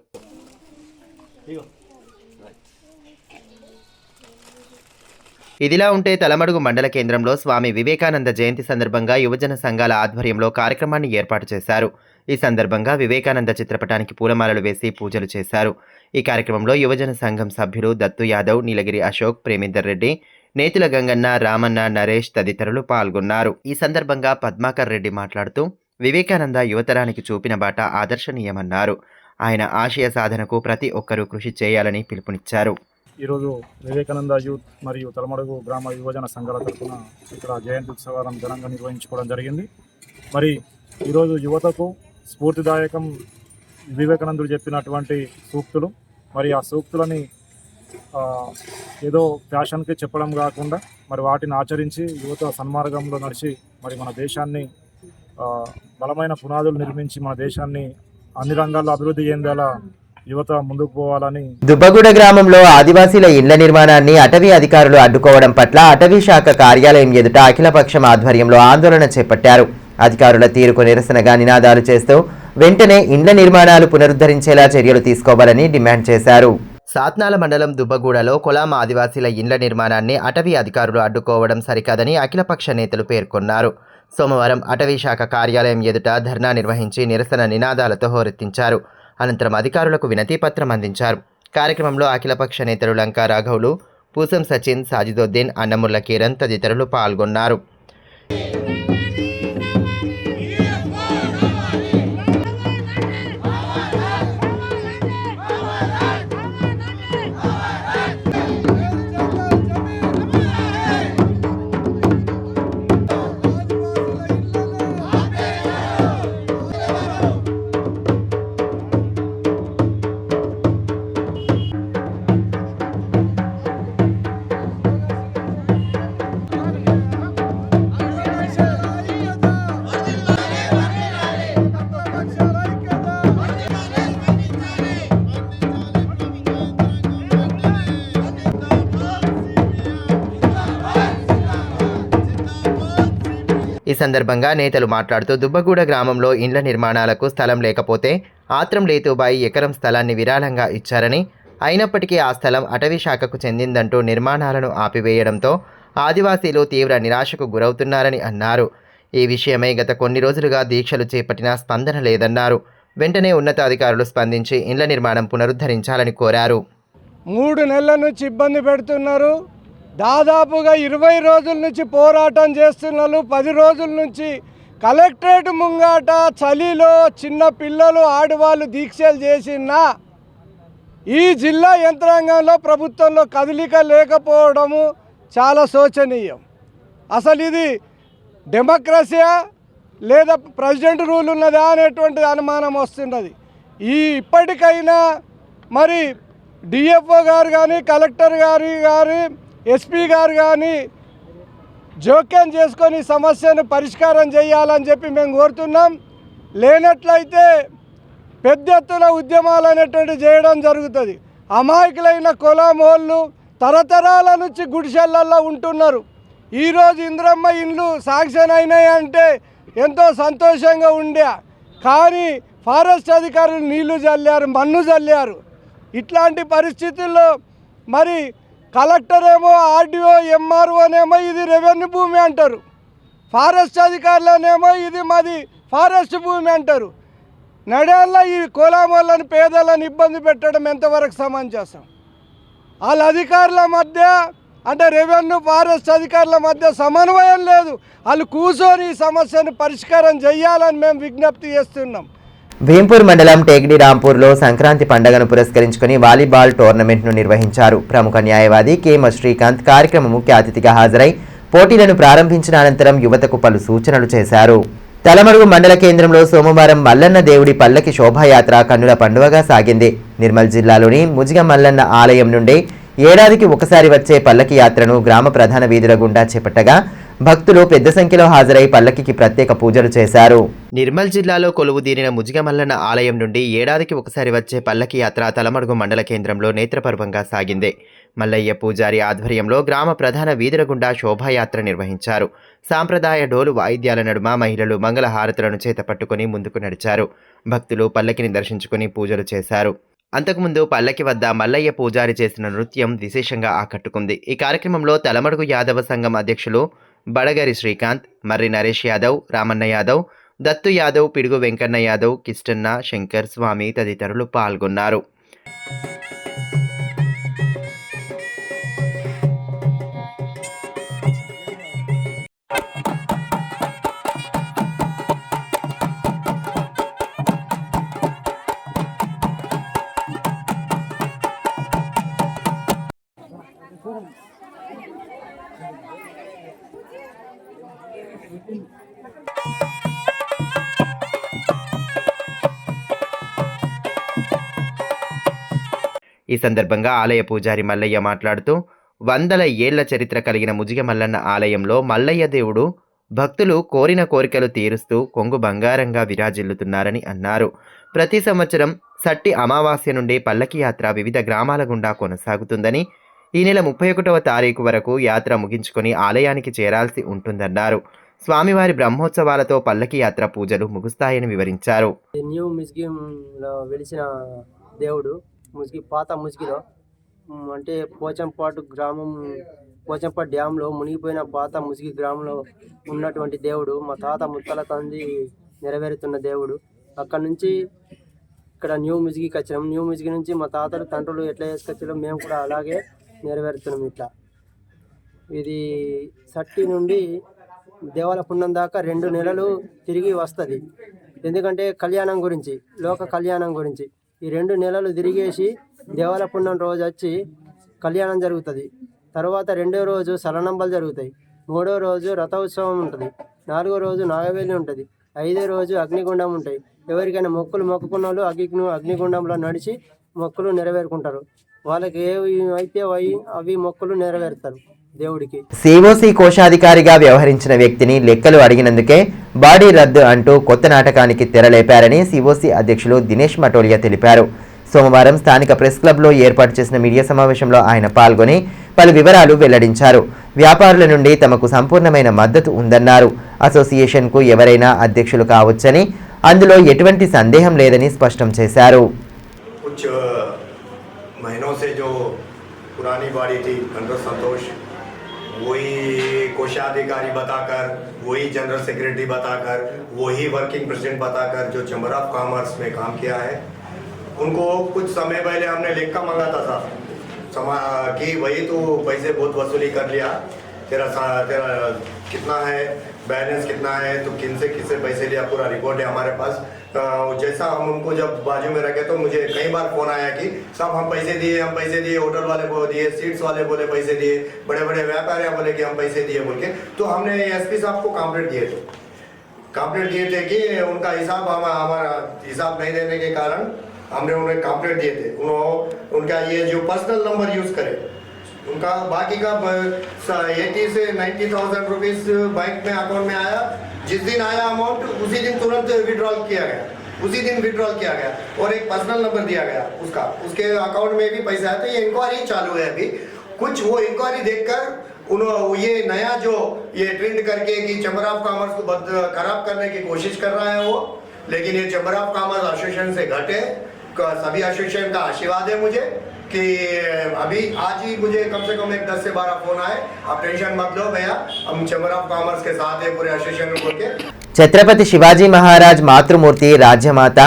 ఇదిలా ఉంటే తలమడుగు మండల కేంద్రంలో స్వామి వివేకానంద జయంతి సందర్భంగా యువజన సంఘాల ఆధ్వర్యంలో కార్యక్రమాన్ని ఏర్పాటు చేశారు. ఈ సందర్భంగా వివేకానంద చిత్రపటానికి పూలమాలలు వేసి పూజలు చేశారు. ఈ కార్యక్రమంలో యువజన సంఘం సభ్యులు దత్తు యాదవ్, నీలగిరి అశోక్, ప్రేమేందర్ రెడ్డి, నేతుల గంగన్న, రామన్న, నరేష్ తదితరులు పాల్గొన్నారు. ఈ సందర్భంగా పద్మాకర్ రెడ్డి మాట్లాడుతూ వివేకానంద యువతరానికి చూపిన బాట ఆదర్శనీయమన్నారు. ఆయన ఆశయ సాధనకు ప్రతి ఒక్కరూ కృషి చేయాలని పిలుపునిచ్చారు. ఈరోజు వివేకానంద యూత్ మరియు తలమడుగు గ్రామ యువజన సంఘాల తరఫున ఇక్కడ జయంతి ఉత్సవాలను ఘనంగా నిర్వహించుకోవడం జరిగింది. మరి ఈరోజు యువతకు స్ఫూర్తిదాయకం వివేకానందుడు చెప్పినటువంటి సూక్తులు. మరి ఆ సూక్తులని ఏదో ఫ్యాషన్కి చెప్పడం కాకుండా మరి వాటిని ఆచరించి యువత సన్మార్గంలో నడిచి మరి మన దేశాన్ని బలమైన పునాదులు నిర్మించి మన దేశాన్ని అన్ని రంగాల్లో అభివృద్ధి చెందేలా యువత ముందుకు పోవాలని. దుబ్బగూడ గ్రామంలో ఆదివాసీల ఇళ్ల నిర్మాణాన్ని అటవీ అధికారులు అడ్డుకోవడం పట్ల అటవీ శాఖ కార్యాలయం ఎదుట అఖిలపక్షం ఆధ్వర్యంలో ఆందోళన చేపట్టారు. అధికారుల తీరుకు నిరసనగా నినాదాలు చేస్తూ వెంటనే ఇండ్ల నిర్మాణాలు పునరుద్ధరించేలా చర్యలు తీసుకోవాలని డిమాండ్ చేశారు. సాత్నాల మండలం దుబ్బగూడలో కొలాం ఆదివాసీల ఇండ్ల నిర్మాణాన్ని అటవీ అధికారులు అడ్డుకోవడం సరికాదని అఖిలపక్ష నేతలు పేర్కొన్నారు. సోమవారం అటవీ శాఖ కార్యాలయం ఎదుట ధర్నా నిర్వహించి నిరసన నినాదాలతో హోరెత్తించారు. అనంతరం అధికారులకు వినతి పత్రం అందించారు. కార్యక్రమంలో అఖిలపక్ష నేతలు లంకా రాఘవులు, పూసం సచిన్, సాజిదోద్దీన్, అన్నముల్ల కిరణ్ తదితరులు పాల్గొన్నారు. ఈ సందర్భంగా నేతలు మాట్లాడుతూ దుబ్బగూడ గ్రామంలో ఇండ్ల నిర్మాణాలకు స్థలం లేకపోతే ఆత్రం లేతుబాయి ఎకరం స్థలాన్ని విరాళంగా ఇచ్చారని, అయినప్పటికీ ఆ స్థలం అటవీ శాఖకు చెందిందంటూ నిర్మాణాలను ఆపివేయడంతో ఆదివాసీలు తీవ్ర నిరాశకు గురవుతున్నారని అన్నారు. ఈ విషయమై గత కొన్ని రోజులుగా దీక్షలు చేపట్టినా స్పందన లేదన్నారు. వెంటనే ఉన్నతాధికారులు స్పందించి ఇండ్ల నిర్మాణం పునరుద్ధరించాలని కోరారు. 3 నెలల నుంచి ఇబ్బంది పెడుతున్నారు. దాదాపుగా 20 రోజుల నుంచి పోరాటం చేస్తున్నారు. 10 రోజుల నుంచి కలెక్టరేట్ ముంగాట చలిలో చిన్న పిల్లలు ఆడవాళ్ళు దీక్షలు చేసినా ఈ జిల్లా యంత్రాంగంలో ప్రభుత్వంలో కదలిక లేకపోవడము చాలా శోచనీయం. అసలు ఇది డెమోక్రసీయా లేదా ప్రెసిడెంట్ రూల్ ఉన్నదా అనేటువంటి అనుమానం వస్తున్నది. ఇప్పటికైనా మరి డిఎఫ్ఓ గారు కానీ, కలెక్టర్ గారు ఎస్పీ గారు కానీ జోక్యం చేసుకొని సమస్యను పరిష్కారం చేయాలని చెప్పి మేము కోరుతున్నాం. లేనట్లయితే పెద్ద ఎత్తున ఉద్యమాలు అనేటువంటి చేయడం జరుగుతుంది. అమాయకులైన కులమోళ్ళు తరతరాల నుంచి గుడిసెళ్ళల్లో ఉంటున్నారు. ఈరోజు ఇంద్రమ్మ ఇండ్లు శాంక్షన్ అయినాయి అంటే ఎంతో సంతోషంగా ఉండే, కానీ ఫారెస్ట్ అధికారులు నీళ్లు చల్లారు, మన్ను చల్లారు. ఇట్లాంటి పరిస్థితుల్లో మరి కలెక్టర్ ఏమో, ఆర్డీఓ, ఎంఆర్ఓనేమో ఇది రెవెన్యూ భూమి అంటారు, ఫారెస్ట్ అధికారులనేమో ఇది మాది ఫారెస్ట్ భూమి అంటారు. నడేళ్ళ ఈ కులామోళ్ళని పేదలను ఇబ్బంది పెట్టడం ఎంతవరకు సమంజసం? వాళ్ళ అధికారుల మధ్య అంటే రెవెన్యూ ఫారెస్ట్ అధికారుల మధ్య సమన్వయం లేదు. వాళ్ళు కూర్చొని ఈ సమస్యను పరిష్కారం చేయాలని మేము విజ్ఞప్తి చేస్తున్నాం. భీంపూర్ మండలం టేక్డి రాంపూర్లో సంక్రాంతి పండుగను పురస్కరించుకుని వాలీబాల్ టోర్నమెంట్ను నిర్వహించారు. ప్రముఖ న్యాయవాది కేమ శ్రీకాంత్ కార్యక్రమ ముఖ్య అతిథిగా హాజరై పోటీలను ప్రారంభించిన అనంతరం యువతకు పలు సూచనలు చేశారు. తలమడుగు మండల కేంద్రంలో సోమవారం మల్లన్న దేవుడి పల్లకి శోభాయాత్ర కన్నుల పండుగగా సాగింది. నిర్మల్ జిల్లాలోని ముజిగ మల్లన్న ఆలయం నుండి ఏడాదికి ఒకసారి వచ్చే పల్లకి యాత్రను గ్రామ ప్రధాన వీధుల గుండా చేపట్టగా భక్తులు పెద్ద సంఖ్యలో హాజరై పల్లకికి ప్రత్యేక పూజలు చేశారు. నిర్మల్ జిల్లాలో కొలువుదీరిన ముజిగ మల్లన్న ఆలయం నుండి ఏడాదికి ఒకసారి వచ్చే పల్లకి యాత్ర తలమడుగు మండల కేంద్రంలో నేత్రపర్వంగా సాగింది. మల్లయ్య పూజారి ఆధ్వర్యంలో గ్రామ ప్రధాన వీధుల గుండా శోభాయాత్ర నిర్వహించారు. సాంప్రదాయ డోలు వాయిద్యాల నడుమ మహిళలు మంగళహారతులను చేతపట్టుకుని ముందుకు నడిచారు. భక్తులు పల్లకిని దర్శించుకుని పూజలు చేశారు. అంతకుముందు పల్లకి వద్ద మల్లయ్య పూజారి చేసిన నృత్యం విశేషంగా ఆకట్టుకుంది. ఈ కార్యక్రమంలో తలమడుగు యాదవ సంఘం అధ్యక్షులు బడగరి శ్రీకాంత్, మర్రి నరేష్ యాదవ్, రామన్న యాదవ్, దత్తు యాదవ్, పిడుగు వెంకన్న యాదవ్, కిష్టన్న, శంకర్ స్వామి తదితరులు పాల్గొన్నారు. ఈ సందర్భంగా ఆలయ పూజారి మల్లయ్య మాట్లాడుతూ 100 ఏళ్ల చరిత్ర కలిగిన ముజిగ మల్లన్న ఆలయంలో మల్లయ్య దేవుడు భక్తులు కోరిన కోరికలు తీరుస్తూ కొంగు బంగారంగా విరాజిల్లుతున్నారని అన్నారు. ప్రతి సంవత్సరం సట్టి అమావాస్య నుండి పల్లకి యాత్ర వివిధ గ్రామాల గుండా కొనసాగుతుందని, ఈ నెల 31వ తారీఖు వరకు యాత్ర ముగించుకొని ఆలయానికి చేరాల్సి ఉంటుందన్నారు. స్వామివారి బ్రహ్మోత్సవాలతో పల్లకి యాత్ర పూజలు ముగుస్తాయని వివరించారు. న్యూ ముజిగిలో వెలిసిన దేవుడు పాత ముజిగిలో అంటే పోచంపాటు డ్యాంలో మునిగిపోయిన పాత ముజిగి గ్రామంలో ఉన్నటువంటి దేవుడు మా తాత ముత్తల తండ్రి నెరవేరుతున్న దేవుడు. అక్కడ నుంచి ఇక్కడ న్యూ ముజిగికి వచ్చినాం. న్యూ ముజిగి నుంచి మా తాతలు తండ్రులు ఎట్లా చేసుకొచ్చారో మేము కూడా అలాగే నెరవేరుతున్నాం. ఇట్లా ఇది సట్టి నుండి దేవాల పుణ్యం దాకా 2 నెలలు తిరిగి వస్తుంది. ఎందుకంటే కళ్యాణం గురించి, లోక కళ్యాణం గురించి ఈ 2 నెలలు తిరిగేసి దేవాల పుణ్యం రోజు వచ్చి కళ్యాణం జరుగుతుంది. తర్వాత 2వ రోజు సలనంబలు జరుగుతాయి. 3వ రోజు రథోత్సవం ఉంటుంది. 4వ రోజు నాగవేలి ఉంటుంది. 5వ రోజు అగ్నిగుండం ఉంటాయి. ఎవరికైనా మొక్కులు మొక్కుకున్న వాళ్ళు అగ్నిగుండంలో నడిచి మొక్కులు నెరవేరుకుంటారు. వాళ్ళకి ఏవి అయితే అవి మొక్కులు నెరవేరుతారు దేవుడికి. సిఓసి కోశాధికారిగా వ్యవహరించిన వ్యక్తిని లెక్కలు అడిగినందుకే బాడీ రద్దు అంటూ కొత్త నాటకానికి తెరలేపారని సిఓసి అధ్యక్షులు దినేష్ మటోలియా తెలిపారు. సోమవారం స్థానిక ప్రెస్ క్లబ్లో ఏర్పాటు చేసిన మీడియా సమావేశంలో ఆయన పాల్గొని పలు వివరాలు వెల్లడించారు. వ్యాపారుల నుండి తమకు సంపూర్ణమైన మద్దతు ఉందన్నారు. అసోసియేషన్కు ఎవరైనా అధ్యక్షులు కావచ్చని అందులో ఎటువంటి సందేహం లేదని స్పష్టం చేశారు. कुछ महीनों से जो पुरानी बाड़ी थी गणराज संतोष, वही कोषाधिकारी बताकर, वही जनरल सेक्रेटरी बताकर, वही वर्किंग प्रेसिडेंट बताकर जो चैम्बर ऑफ कॉमर्स में काम किया है, उनको कुछ समय पहले हमने लेखा मंगाता था कि वही तो पैसे बहुत वसूली कर लिया, तेरा कितना है, बैलेंस कितना है, तो किन से किससे पैसे लिया, पूरा रिकॉर्ड है हमारे पास। जैसा हम उनको जब बाजू में रखे तो मुझे कई बार फोन आया कि सब हम पैसे दिए, होटल वाले को दिए, सीट्स वाले बोले पैसे दिए, बड़े बड़े व्यापारी बोले कि हम पैसे दिए बोल के। तो हमने एसपी साहब को कंप्लेंट दिए थे कि उनका हिसाब हमारा हिसाब नहीं देने के कारण हमने उन्हें कंप्लेंट दिए थे। उनका ये जो पर्सनल नंबर यूज करे, उनका बाकी का 80 से 90,000 रुपीज बैंक में अकाउंट में आया। जिस दिन आया अमाउंट उसी दिन तुरंत विड्रॉल किया गया और एक पर्सनल नंबर दिया गया उसके अकाउंट में भी पैसा है। तो ये इंक्वायरी चालू है अभी। कुछ वो इंक्वायरी देखकर ये नया जो ये ट्रेंड करके कि चैम्बर ऑफ कॉमर्स को खराब करने की कोशिश कर रहा है वो, लेकिन ये चैम्बर ऑफ कॉमर्स एसोसिएशन से घटे। सभी एसोसिएशन का आशीर्वाद है मुझे कि अभी आज ही मुझे कम से कम एक 10 से 12 फोन आए, आप टेंशन मत लो भैया, हम चैम्बर ऑफ कॉमर्स के साथ है पूरे एसोसिएशन को बोल के। ఛత్రపతి శివాజీ మహారాజ్ మాతృమూర్తి రాజ్యమాత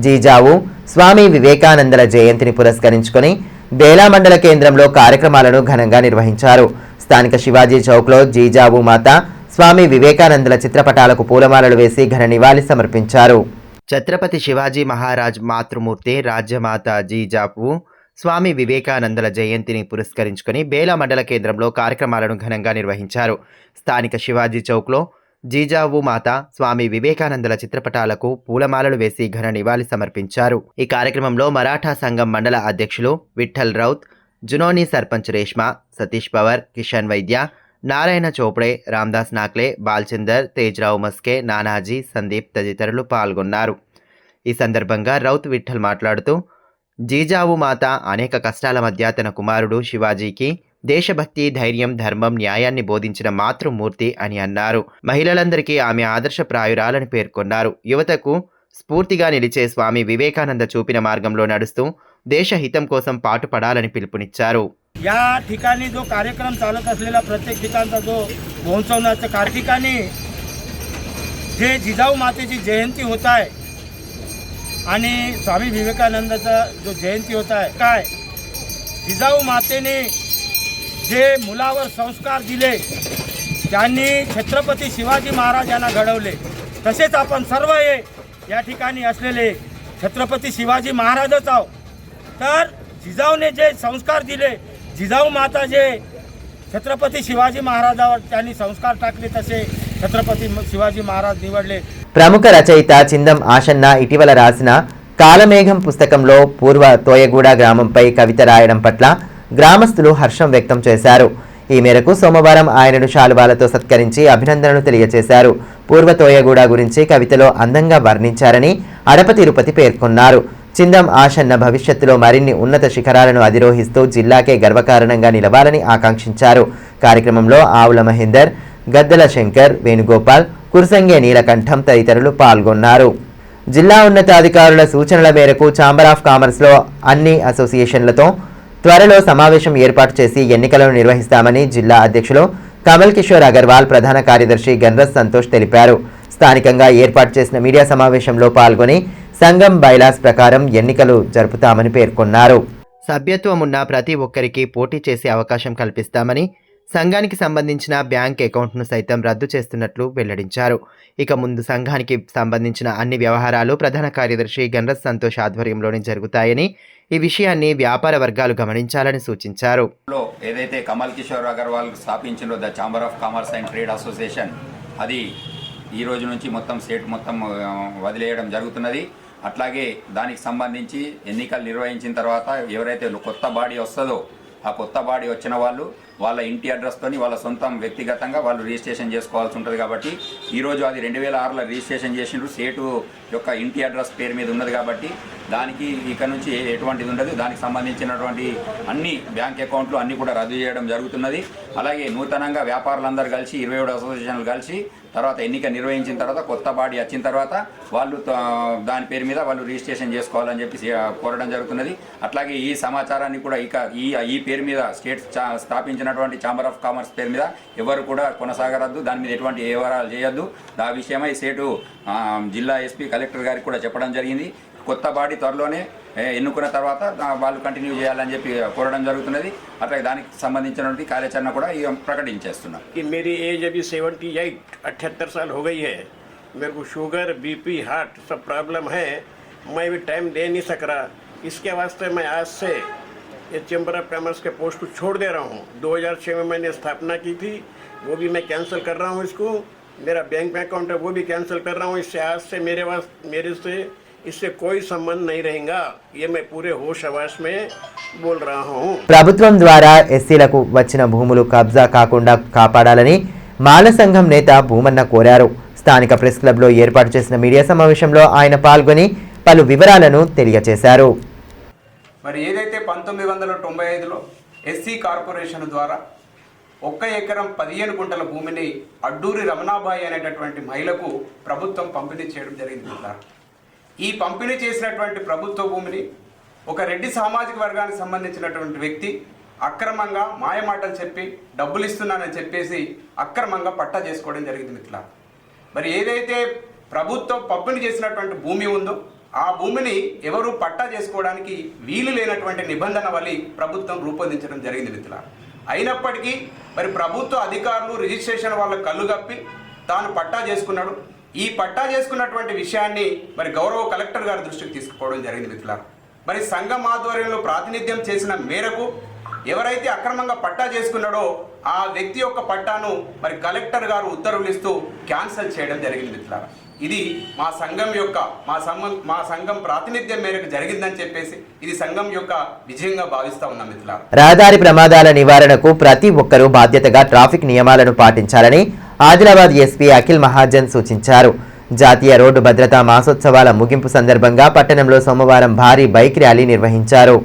జీజావు స్వామి వివేకానందల జయంతిని పురస్కరించుకొని బేలా మండల కేంద్రంలో కార్యక్రమాలను ఘనంగా నిర్వహించారు. స్థానిక శివాజీ చౌక్లో జీజావు మాత స్వామి వివేకానందల చిత్రపటాలకు పూలమాలలు వేసి ఘన నివాళి సమర్పించారు. ఛత్రపతి శివాజీ మహారాజ్ మాతృమూర్తి రాజ్యమాత జీజావు స్వామి వివేకానందల జయంతిని పురస్కరించుకొని బేలా మండల కేంద్రంలో కార్యక్రమాలను ఘనంగా నిర్వహించారు. స్థానిక శివాజీ చౌక్లో జీజావు మాత స్వామి వివేకానందల చిత్రపటాలకు పూలమాలలు వేసి ఘన నివాళి సమర్పించారు. ఈ కార్యక్రమంలో మరాఠా సంఘం మండల అధ్యక్షులు విఠల్ రౌత్, జునోని సర్పంచ్ రేష్మా, సతీష్ పవర్, కిషన్ వైద్య, నారాయణ చోప్డే, రామ్దాస్ నాక్లే, బాల్చందర్, తేజ్రావు మస్కే, నానాజీ, సందీప్ తదితరులు పాల్గొన్నారు. ఈ సందర్భంగా రౌత్ విఠల్ మాట్లాడుతూ జీజావు మాత అనేక కష్టాల మధ్య తన కుమారుడు శివాజీకి దేశభక్తి, ధైర్యం, ధర్మం, న్యాయాన్ని బోధించిన మాతృమూర్తి అని అన్నారు. మహిళలందరికీ ఆమె ఆదర్శప్రాయురాలని పేర్కొన్నారు. యువతకు స్ఫూర్తిగా నిలిచే స్వామి వివేకానంద చూపిన మార్గంలో నడుస్తూ देश हितम कोसम पाठपडाలని पिलुपुनिच्चारू। या ठिकाणी जो कार्यक्रम चालत असलेला प्रत्येक ठिकाणचा जो महोत्सवाचा ठिकाणी जे जिजाऊ मातेची जयंती होत आहे आणि स्वामी विवेकानंदाचा जो जयंती होत आहे, काय जिजाऊ मातेने जे मुलावर संस्कार दिले, त्यांनी छत्रपती शिवाजी महाराज यांना घडवले, तसेच आपण सर्व हे या ठिकाणी असलेले छत्रपती शिवाजी महाराजच आहोत। तर जिजाऊने जे संस्कार दिले, जिजाऊ माता जे छत्रपती शिवाजी महाराजावर त्यांनी संस्कार टाकले, तसे छत्रपती शिवाजी महाराज निवडले। ప్రముఖ రచయిత చిందం ఆశన్న ఇటీవల రాసిన కాలమేఘం పుస్తకంలో పూర్వ తోయగూడ గ్రామంపై కవిత రాయడం పట్ల గ్రామస్తులు హర్షం వ్యక్తం చేశారు। ఈ మేరకు సోమవారం ఆయనను శాలువాలతో సత్కరించి అభినందనలు తెలియజేశారు। పూర్వ తోయగూడ గురించి కవితలో అందంగా వర్ణించారని అడప తిరుపతి పేర్కొన్నారు। చిందం ఆశన్న భవిష్యత్తులో మరిన్ని ఉన్నత శిఖరాలను అధిరోహిస్తూ జిల్లాకే గర్వకారణంగా నిలవాలని ఆకాంక్షించారు। కార్యక్రమంలో ఆవుల మహేందర్, గద్దల శంకర్, వేణుగోపాల్, కుర్సంగే నీలకంఠం తదితరులు పాల్గొన్నారు। జిల్లా ఉన్నతాధికారుల సూచనల మేరకు ఛాంబర్ ఆఫ్ కామర్స్లో అన్ని అసోసియేషన్లతో త్వరలో సమావేశం ఏర్పాటు చేసి ఎన్నికలను నిర్వహిస్తామని జిల్లా అధ్యక్షులు కమల్ కిషోర్ అగర్వాల్, ప్రధాన కార్యదర్శి గణరాజ్ సంతోష్ తెలిపారు। స్థానికంగా ఏర్పాటు చేసిన మీడియా సమావేశంలో పాల్గొని సంఘం బైలాస్ ప్రకారం ఎన్నికలు జరుపుతామని పేర్కొన్నారు। సభ్యత్వం ఉన్న ప్రతి ఒక్కరికి పోటీ చేసే అవకాశం కల్పిస్తామని, సంఘానికి సంబంధించిన బ్యాంక్ అకౌంట్ను సైతం రద్దు చేస్తున్నట్లు వెల్లడించారు। ఇక ముందు సంఘానికి సంబంధించిన అన్ని వ్యవహారాలు ప్రధాన కార్యదర్శి గణరాజ్ సంతోష్ ఆధ్వర్యంలోనే జరుగుతాయని, ఈ విషయాన్ని వ్యాపార వర్గాలు గమనించాలని సూచించారు। ఏదైతే కమల్ కిషోర్ అగర్వాల్ స్థాపించిన the chamber of commerce and trade association, అది ఈ రోజు నుంచి మొత్తం స్టేట్ మొత్తం వదిలేయడం జరుగుతున్నది। అట్లాగే దానికి సంబంధించి ఎన్నికలు నిర్వహించిన తర్వాత ఎవరైతే కొత్త బాడీ వస్తుందో, ఆ కొత్త బాడీ వచ్చిన వాళ్ళు వాళ్ళ ఇంటి అడ్రస్తోని వాళ్ళ సొంతం వ్యక్తిగతంగా వాళ్ళు రిజిస్ట్రేషన్ చేసుకోవాల్సి ఉంటుంది. కాబట్టి ఈరోజు అది 2006లో రిజిస్ట్రేషన్ చేసిండ్రు. సేటు యొక్క ఇంటి అడ్రస్ పేరు మీద ఉన్నది కాబట్టి దానికి ఇక్కడ నుంచి ఎటువంటిది ఉండదు. దానికి సంబంధించినటువంటి అన్ని బ్యాంక్ అకౌంట్లు అన్నీ కూడా రద్దు చేయడం జరుగుతున్నది. అలాగే నూతనంగా వ్యాపారులందరూ కలిసి 27 అసోసియేషన్లు కలిసి తర్వాత ఎన్నిక నిర్వహించిన తర్వాత కొత్త బాడీ వచ్చిన తర్వాత వాళ్ళు దాని పేరు మీద వాళ్ళు రిజిస్ట్రేషన్ చేసుకోవాలని చెప్పి కోరడం జరుగుతున్నది. అట్లాగే ఈ సమాచారాన్ని కూడా ఈ పేరు మీద స్టేట్ స్థాపించినటువంటి ఛాంబర్ ఆఫ్ కామర్స్ పేరు మీద ఎవరు కూడా కొనసాగరద్దు, దాని మీద ఎటువంటి వ్యవహారాలు చేయొద్దు. ఆ విషయమై స్టేటు జిల్లా ఎస్పీ కలెక్టర్ గారికి కూడా చెప్పడం జరిగింది. కొత్త బాడీ త్వరలోనే ఎన్నుకున్న తర్వాత వాళ్ళు కంటిన్యూ చేయాలని చెప్పి కోరడం జరుగుతున్నది. అట్లాగే దానికి సంబంధించినటువంటి కార్యాచరణ కూడా ప్రకటించేస్తున్నాం. मेरी एज अभी 78 साल हो गई है. मेरे को शुगर, बीपी, हार्ट सब प्रॉब्लम है. मैं भी टाइम दे नहीं सक रहा. इसके वास्ते मैं आज से ये चैम्बर ऑफ कॉमर्स के पोस्ट को छोड़ दे रहा हूँ. 2006 में मैंने स्थापना की थी, वो भी मैं कैंसिल कर रहा हूँ. इसको मेरा बैंक में अकाउंट है वो भी कैंसिल कर रहा हूँ. इससे आज से मेरे से इससे कोई संबंध नहीं रहेगा. ये मैं पूरे होश हवास में बोल रहा हूँ. ప్రభుత్వం ద్వారా ఎస్సీలకు వచ్చిన భూములు కబ్జా కాకుండా కాపాడాలని మాల సంఘం నేత భూమన్న కోరారు. స్థానిక ప్రెస్ క్లబ్లో ఏర్పాటు చేసిన మీడియా సమావేశంలో ఆయన పాల్గొని పలు వివరాలను తెలియజేశారు. మరి ఏదైతే 1995లో ఎస్సీ కార్పొరేషన్ ద్వారా 1 ఎకరం 15 గుంటల భూమిని అడ్డూరి రమణాబాయి అనేటటువంటి మహిళకు ప్రభుత్వం పంపిణీ చేయడం జరిగింది. ఈ పంపిణీ చేసినటువంటి ప్రభుత్వ భూమిని ఒక రెడ్డి సామాజిక వర్గానికి సంబంధించినటువంటి వ్యక్తి అక్రమంగా మాయమాటలు చెప్పి డబ్బులు ఇస్తున్నానని చెప్పేసి అక్రమంగా పట్టా చేసుకోవడం జరిగింది మిత్రుల. మరి ఏదైతే ప్రభుత్వం పంపిణీ చేసినటువంటి భూమి ఉందో ఆ భూమిని ఎవరు పట్టా చేసుకోవడానికి వీలు లేనటువంటి నిబంధన వల్ల ప్రభుత్వం రూపొందించడం జరిగింది మిత్రుల. అయినప్పటికీ మరి ప్రభుత్వ అధికారులు రిజిస్ట్రేషన్ వాళ్ళ కళ్ళు కప్పి తాను పట్టా చేసుకున్నాడు. ఈ పట్టా చేసుకున్నటువంటి విషయాన్ని మరి గౌరవ కలెక్టర్ గారి దృష్టికి తీసుకుపోవడం జరిగింది మిత్రులారా. మరి సంఘం ఆధ్వర్యంలో ప్రాతినిధ్యం చేసిన మేరకు ఎవరైతే అక్రమంగా పట్టా చేసుకున్నాడో ఆ వ్యక్తి యొక్క పట్టాను మరి కలెక్టర్ గారు ఉత్తర్వులు ఇస్తూ క్యాన్సిల్ చేయడం జరిగింది మిత్రులారా. ఇది మా సంఘం ప్రాతినిధ్యం మేరకు జరిగిందని చెప్పేసి ఇది సంఘం యొక్క విజయంగా భావిస్తా ఉన్నాం మిత్రులారా. రహదారి ప్రమాదాల నివారణకు ప్రతి ఒక్కరూ బాధ్యతగా ట్రాఫిక్ నియమాలను పాటించాలని ఆదిలాబాద్ ఎస్పీ అఖిల్ మహాజన్ సూచించారు. జాతీయ రోడ్డు భద్రతా మాసోత్సవాల ముగింపు సందర్భంగా పట్టణంలో సోమవారం భారీ బైక్ ర్యాలీ నిర్వహించారు.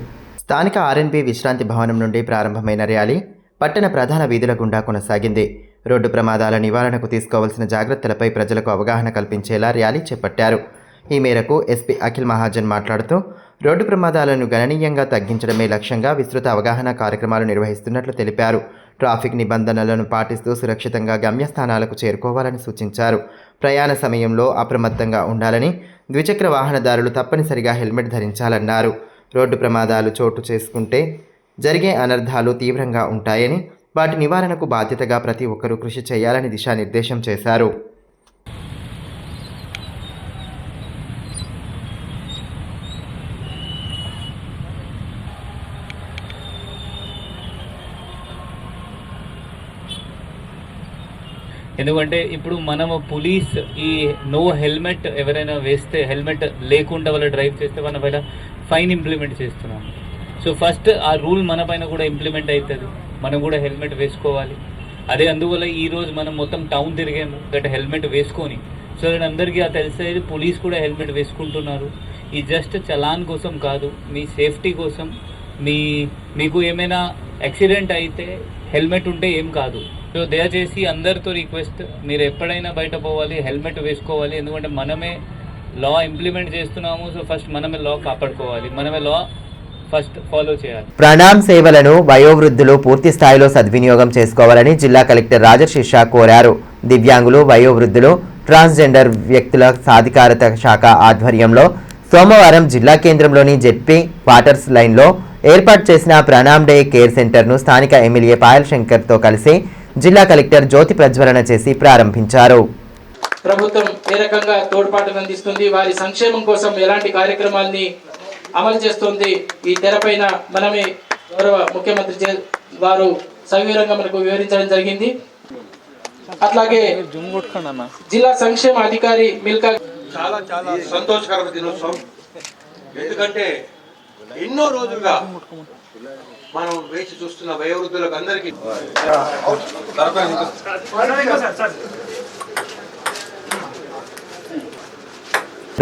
స్థానిక ఆర్ఎన్బి విశ్రాంతి భవనం నుండి ప్రారంభమైన ర్యాలీ పట్టణ ప్రధాన వీధుల గుండా కొనసాగింది. రోడ్డు ప్రమాదాల నివారణకు తీసుకోవాల్సిన జాగ్రత్తలపై ప్రజలకు అవగాహన కల్పించేలా ర్యాలీ చేపట్టారు. ఈ మేరకు ఎస్పీ అఖిల్ మహాజన్ మాట్లాడుతూ రోడ్డు ప్రమాదాలను గణనీయంగా తగ్గించడమే లక్ష్యంగా విస్తృత అవగాహన కార్యక్రమాలు నిర్వహిస్తున్నట్లు తెలిపారు. ట్రాఫిక్ నిబంధనలను పాటిస్తూ సురక్షితంగా గమ్యస్థానాలకు చేరుకోవాలని సూచించారు. ప్రయాణ సమయంలో అప్రమత్తంగా ఉండాలని, ద్విచక్ర వాహనదారులు తప్పనిసరిగా హెల్మెట్ ధరించాలన్నారు. రోడ్డు ప్రమాదాలు చోటు చేసుకుంటే జరిగే అనర్థాలు తీవ్రంగా ఉంటాయని, వాటి నివారణకు బాధ్యతగా ప్రతి ఒక్కరూ కృషి చేయాలని దిశానిర్దేశం చేశారు. ఎందుకంటే ఇప్పుడు మనము పోలీస్ ఈ నో హెల్మెట్ ఎవరైనా వేస్తే హెల్మెట్ లేకుండా వాళ్ళు డ్రైవ్ చేస్తే మన పైన ఫైన్ ఇంప్లిమెంట్ చేస్తున్నాం. సో ఫస్ట్ ఆ రూల్ మన పైన కూడా ఇంప్లిమెంట్ అవుతుంది, మనం కూడా హెల్మెట్ వేసుకోవాలి. అదే అందువల్ల ఈరోజు మనం మొత్తం టౌన్ తిరిగాము దట్ హెల్మెట్ వేసుకొని. సో అందరికీ అది తెలిసేది పోలీస్ కూడా హెల్మెట్ వేసుకుంటున్నారు. ఈ జస్ట్ చలాన్ కోసం కాదు, మీ సేఫ్టీ కోసం. మీకు ఏమైనా యాక్సిడెంట్ అయితే హెల్మెట్ ఉంటే ఏం కాదు. సో దయచేసి అందరితో రిక్వెస్ట్, మీరు ఎప్పుడైనా బయట పోవాలి హెల్మెట్ వేసుకోవాలి. ఎందుకంటే మనమే లా ఇంప్లిమెంట్ చేస్తున్నాము. సో ఫస్ట్ మనమే లా కాపాడుకోవాలి, మనమే లా ఫస్ట్ ఫాలో చేయాలి. ప్రణామ్ సేవలను వయోవృద్ధులు పూర్తి స్థాయిలో సద్వినియోగం చేసుకోవాలని జిల్లా కలెక్టర్ రాజర్షి షా కోరారు. దివ్యాంగులు, వయోవృద్ధులు, ట్రాన్స్జెండర్ వ్యక్తుల సాధికారత శాఖ ఆధ్వర్యంలో సోమవారం జిల్లా కేంద్రంలోని జెడ్పీ క్వార్టర్స్ లైన్లో ఏర్పాటు చేసిన ప్రణామ్ డే కేర్ సెంటర్ను స్థానిక ఎమ్మెల్యే పాయల్ శంకర్తో కలిసి జిల్లా కలెక్టర్ జ్యోతి ప్రజ్వలన చేసి ప్రారంభించారు. ప్రభుత్వం ఏ రకంగా తోడ్పాటును అందిస్తుంది, వారి సంక్షేమం కోసం ఎలాంటి కార్యక్రమాల్ని అమలు చేస్తుంది, ఈ తెరపైన మనమే గౌరవ ముఖ్యమంత్రి వారు సవివరంగా మనకు వివరించడం జరిగింది. అట్లాగే జిల్లా సంక్షేమ అధికారి మిల్కా చాలా చాలా సంతోషకరమైన దినోత్సవం. ఎందుకంటే ఎన్నో రోజులుగా మనం వేచి చూస్తున్న వయోవృద్ధులకు అందరికీ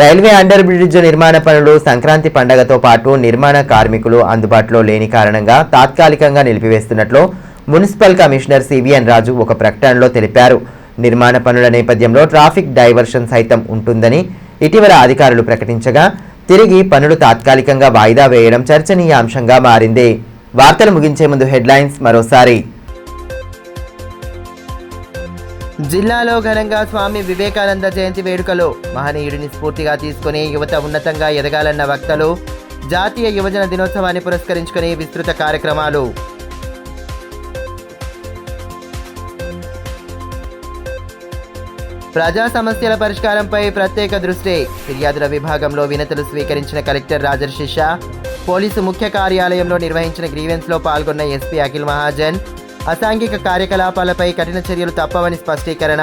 రైల్వే అండర్ బ్రిడ్జ్ నిర్మాణ పనులు సంక్రాంతి పండగతో పాటు నిర్మాణ కార్మికులు అందుబాటులో లేని కారణంగా తాత్కాలికంగా నిలిపివేస్తున్నట్లు మున్సిపల్ కమిషనర్ సివిఎన్ రాజు ఒక ప్రకటనలో తెలిపారు. నిర్మాణ పనుల నేపథ్యంలో ట్రాఫిక్ డైవర్షన్ సైతం ఉంటుందని ఇటీవల అధికారులు ప్రకటించగా తిరిగి పనులు తాత్కాలికంగా వాయిదా వేయడం చర్చనీయాంశంగా మారింది. వార్తలు ముగించే ముందు హెడ్లైన్స్ మరోసారి. జిల్లాలో ఘనంగా స్వామి వివేకానంద జయంతి వేడుకలు. మహనీయుడిని స్ఫూర్తిగా తీసుకుని యువత ఉన్నతంగా ఎదగాలన్న వక్తలు. జాతీయ యువజన దినోత్సవాన్ని పురస్కరించుకుని విస్తృత కార్యక్రమాలు. ప్రజా సమస్యల పరిష్కారంపై ప్రత్యేక దృష్టి. ఫిర్యాదుల విభాగంలో వినతులు స్వీకరించిన కలెక్టర్ రాజర్షి షా. పోలీసు ముఖ్య కార్యాలయంలో నిర్వహించిన గ్రీవెన్స్లో పాల్గొన్న ఎస్పీ అఖిల్ మహాజన్. అసాంఘిక కార్యకలాపాలపై కఠిన చర్యలు తప్పవని స్పష్టీకరణ.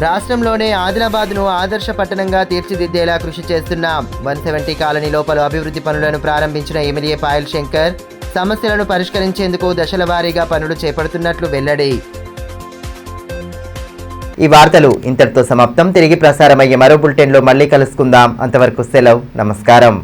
రాష్ట్రంలోనే ఆదిలాబాద్ను ఆదర్శ పట్టణంగా తీర్చిదిద్దేలా కృషి చేస్తున్నాం. 170 కాలనీ లోపల అభివృద్ధి పనులను ప్రారంభించిన ఎమ్మెల్యే పాయల్ శంకర్. సమస్యలను పరిష్కరించేందుకు దశల వారీగా పనులు చేపడుతున్నట్లు వెల్లడి. ఈ వార్తలు ఇంతటితో సమాప్తం. తిరిగి ప్రసారమయ్యే మరో బులెటిన్లో మళ్ళీ కలుసుకుందాం. అంతవరకు సెలవు. నమస్కారం.